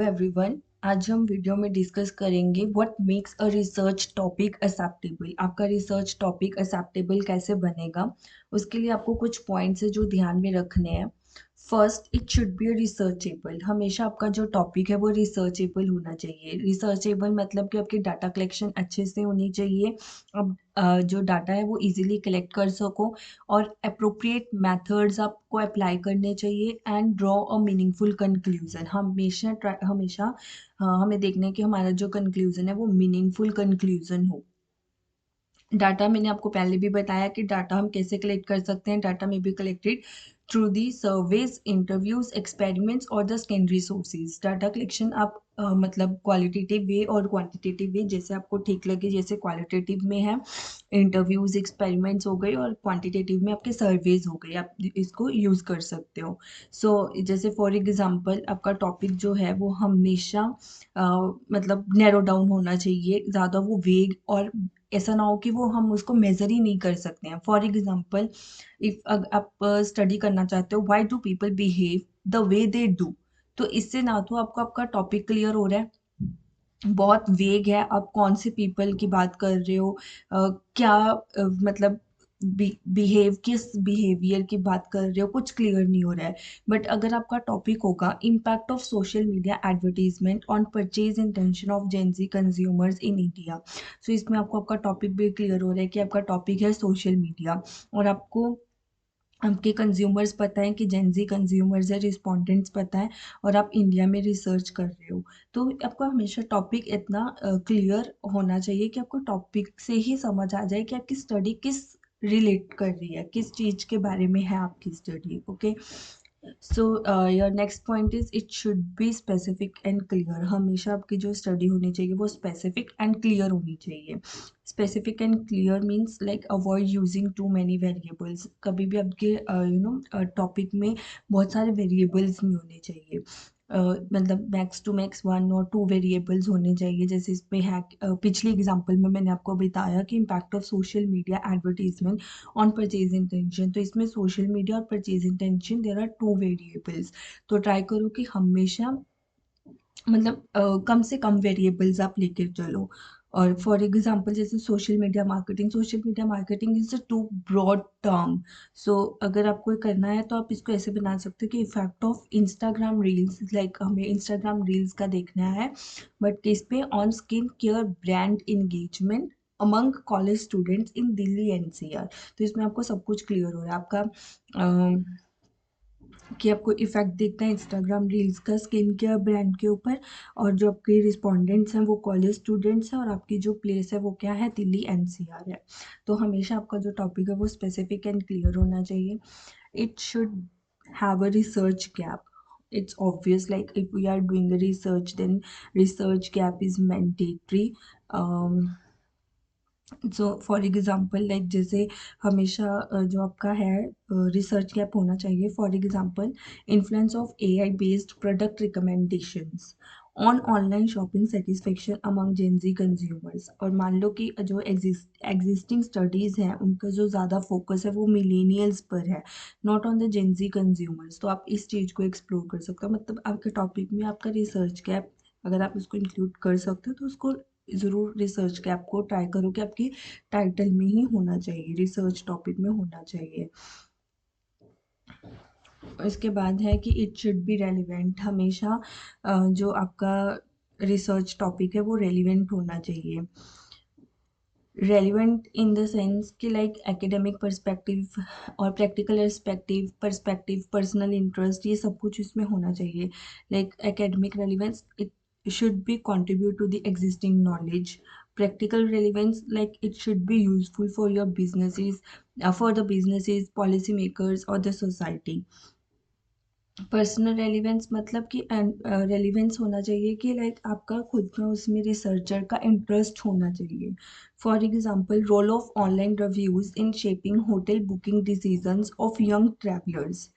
Everyone, आज हम video में डिस्कस करेंगे what makes a research topic acceptable. आपका रिसर्च टॉपिक एक्सेप्टेबल कैसे बनेगा, उसके लिए आपको कुछ पॉइंट्स है जो ध्यान में रखने हैं। First, it should be researchable. हमेशा आपका जो टॉपिक है वो रिसर्चेबल होना चाहिए। रिसर्चेबल मतलब कि आपकी डाटा कलेक्शन अच्छे से होनी चाहिए। अब जो डाटा है वो इजीली कलेक्ट कर सको और अप्रोप्रिएट मेथड्स आपको अप्लाई करने चाहिए and draw a meaningful conclusion. हमेशा हमें देखना है कि हमारा जो कंक्लूजन है वो मीनिंगफुल कंक्लूजन हो। डाटा मैंने आपको पहले भी बताया कि डाटा हम कैसे कलेक्ट कर सकते हैं। डाटा में be collected through the surveys, interviews, experiments और the secondary sources. Data collection आप मतलब क्वालिटेटिव वे और क्वांटिटेटिव वे, जैसे आपको ठीक लगे। जैसे क्वालिटेटिव में है इंटरव्यूज, एक्सपेरिमेंट्स हो गए, और क्वांटिटेटिव में आपके सर्वेज हो गए। आप इसको यूज कर सकते हो। जैसे फॉर एग्जांपल आपका टॉपिक जो है वो हमेशा मतलब नैरो डाउन होना चाहिए, ज़्यादा वो वेग और ऐसा ना हो कि वो हम उसको मेजर ही नहीं कर सकते हैं। फॉर एग्जाम्पल, इफ आप स्टडी करना चाहते हो why do people behave the way they do, तो इससे ना तो आपको आपका टॉपिक क्लियर हो रहा है, बहुत वेग है, आप कौन से पीपल की बात कर रहे हो, क्या मतलब बिहेव, किस बिहेवियर की बात कर रहे हो, कुछ क्लियर नहीं हो रहा है। बट अगर आपका टॉपिक होगा impact of social media advertisement on purchase intention of gen Z consumers in India, so इसमें आपको आपका टॉपिक भी क्लियर हो रहा है कि आपका टॉपिक है सोशल मीडिया, और आपको आपके कंज्यूमर्स पता है कि जेंजी कंज्यूमर्स है, रिस्पोंडेंट्स पता है, और आप इंडिया में रिसर्च कर रहे हो। तो आपको हमेशा टॉपिक इतना क्लियर होना चाहिए कि आपको टॉपिक से ही समझ आ जाए कि आपकी स्टडी किस रिलेट कर रही है, किस चीज़ के बारे में है आपकी study. Okay, so your next point is it should be specific and clear. हमेशा आपकी जो स्टडी होनी चाहिए वो स्पेसिफिक एंड क्लियर होनी चाहिए। Specific and clear means like avoid using too many variables. कभी भी आपके टॉपिक में बहुत सारे वेरिएबल्स नहीं होने चाहिए। मतलब मैक्स टू मैक्स वन और टू वेरिएबल्स होने चाहिए। जैसे इसमें है पिछली एग्जांपल में मैंने आपको बताया कि impact of social media advertisement on purchase intention, तो इसमें सोशल मीडिया और purchase intention there are two variables. तो ट्राई करो कि हमेशा मतलब कम से कम वेरिएबल्स आप लेके चलो। और फॉर एग्जांपल जैसे social media marketing is a too broad term. So अगर आपको ये करना है तो आप इसको ऐसे बना सकते हो कि effect of Instagram reels, like हमें इंस्टाग्राम रील्स का देखना है, बट इस पे on skin care brand engagement among college students in Delhi NCR. तो इसमें आपको सब कुछ क्लियर हो रहा है आपका कि आपको इफेक्ट देखना है इंस्टाग्राम रील्स का स्किन केयर ब्रांड के ऊपर, और जो आपके रिस्पोंडेंट्स हैं वो कॉलेज स्टूडेंट्स हैं, और आपकी जो प्लेस है वो क्या है, दिल्ली एनसीआर है। तो हमेशा आपका जो टॉपिक है वो स्पेसिफिक एंड क्लियर होना चाहिए। It should have a research gap. It's obvious, like if we are doing a research, then research gap is mandatory. um, so for example like जैसे हमेशा जो आपका है रिसर्च गैप होना चाहिए। For example, influence of AI based product recommendations on online shopping satisfaction among Gen Z consumers. और मान लो कि जो एग्जिस्टिंग स्टडीज हैं उनका जो ज़्यादा फोकस है वो मिलेनियल्स पर है, not on the Gen Z consumers. तो आप इस चीज़ को एक्सप्लोर कर सकते हो। मतलब आपके टॉपिक में आपका रिसर्च गैप अगर आप इसको इंक्लूड कर सकते हो तो उसको ज़रूर रिसर्च के आपको ट्राई करो कि आपकी टाइटल में ही होना चाहिए, रिसर्च टॉपिक में होना चाहिए। इसके बाद है कि इट शुड बी रेलिवेंट। हमेशा जो आपका रिसर्च टॉपिक है वो रेलिवेंट होना चाहिए। रेलिवेंट इन द सेंस कि लाइक एकेडमिक पर्सपेक्टिव और प्रैक्टिकल पर्सपेक्टिव, पर्सनल इंटरेस्ट, ये सब कुछ इसमें होना चाहिए। Like academic relevance, it should be contribute to the existing knowledge. Practical relevance, like it should be useful for your businesses, for the businesses, policymakers or the society. Personal relevance मतलब कि relevance होना चाहिए कि like आपका खुद का उसमें researcher का इंटरेस्ट होना चाहिए। For example, role of online reviews in shaping hotel booking decisions of young travellers.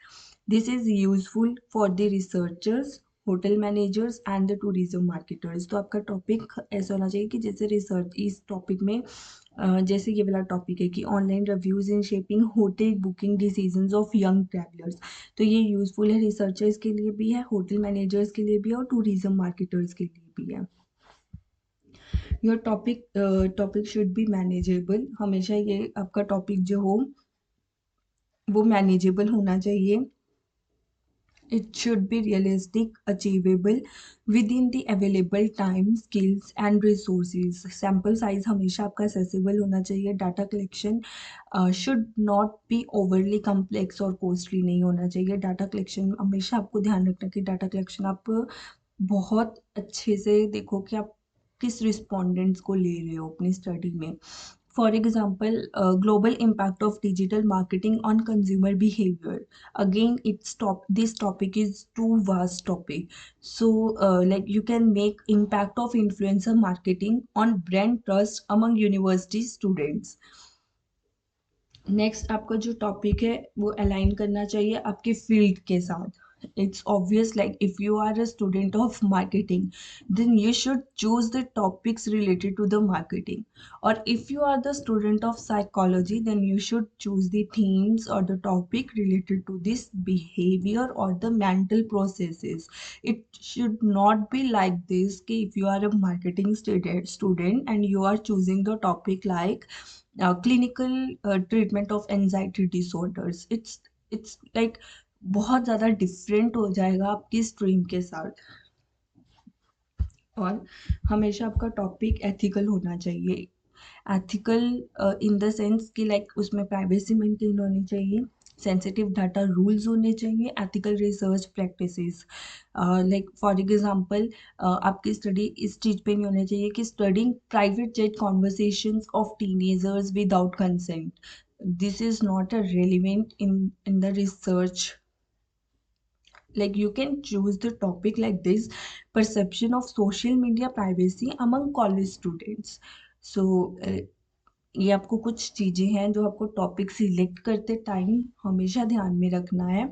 This is useful for the researchers, hotel managers and the tourism marketers. तो आपका टॉपिक ऐसा होना चाहिए कि जैसे रिसर्च इस टॉपिक में जैसे ये वाला टॉपिक है कि online reviews in shaping hotel booking decisions of young travellers. तो ये यूजफुल है, रिसर्चर्स के लिए भी है, होटल मैनेजर्स के लिए भी है और टूरिज्म मार्केटर्स के लिए भी है। Your topic should be manageable. हमेशा ये आपका टॉपिक जो हो वो मैनेजेबल होना चाहिए। It should be realistic, achievable within the available time, skills and resources. Sample size हमेशा आपका accessible होना चाहिए. Data collection should not be overly complex और costly नहीं होना चाहिए. Data collection हमेशा आपको ध्यान रखना कि data collection आप बहुत अच्छे से देखो कि आप किस रिस्पोंडेंट्स को ले रहे हो अपनी स्टडी में। For example, global impact of digital marketing on consumer behaviour. Again, this topic is too vast topic. So like you can make impact of influencer marketing on brand trust among university students. Next आपका जो topic है वो align करना चाहिए आपके field के साथ। It's obvious, like if you are a student of marketing then you should choose the topics related to the marketing, और if you are the student of psychology then you should choose the themes और the topic related to this behaviour और the mental processes. It should not be like this कि if you are a marketing student and you are choosing the topic like clinical treatment of anxiety disorders, it's like बहुत ज़्यादा different हो जाएगा आपकी stream के साथ। और हमेशा आपका टॉपिक एथिकल होना चाहिए। एथिकल इन द सेंस कि लाइक उसमें प्राइवेसी मेंटेन होनी चाहिए, सेंसिटिव डाटा रूल्स होने चाहिए, ethical research practices. Like for example आपकी स्टडी इस चीज़ पे नहीं होनी चाहिए कि studying private jet conversations of teenagers without consent. This is not a relevant in the research. Like you can choose the topic like this: perception of social media privacy among college students. So ये आपको कुछ चीज़ें हैं जो आपको topic select करते time हमेशा ध्यान में रखना है।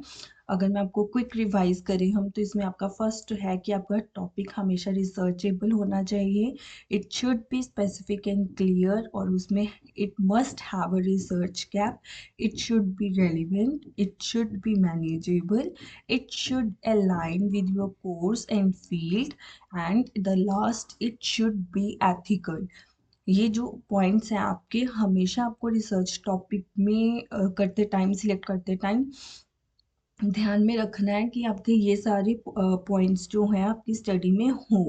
अगर मैं आपको क्विक रिवाइज करें हम, तो इसमें आपका फर्स्ट है कि आपका टॉपिक हमेशा रिसर्चेबल होना चाहिए। It should be specific and clear, और उसमें it must have a research gap. It should be relevant, it should be manageable, it should align with your course and field, and the last, it should be ethical. ये जो points हैं आपके, हमेशा आपको research topic में करते time, select करते time ध्यान में रखना है कि आपके ये सारे पॉइंट्स जो हैं आपकी स्टडी में हो,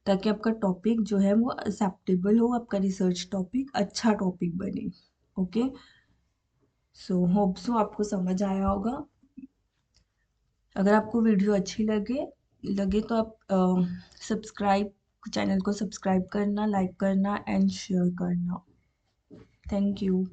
ताकि आपका टॉपिक जो है वो एक्सेप्टेबल हो, आपका रिसर्च टॉपिक अच्छा टॉपिक बने। ओके, सो होप सो आपको समझ आया होगा। अगर आपको वीडियो अच्छी लगे लगे तो आप सब्सक्राइब चैनल को सब्सक्राइब करना, लाइक करना एंड शेयर करना। Thank you.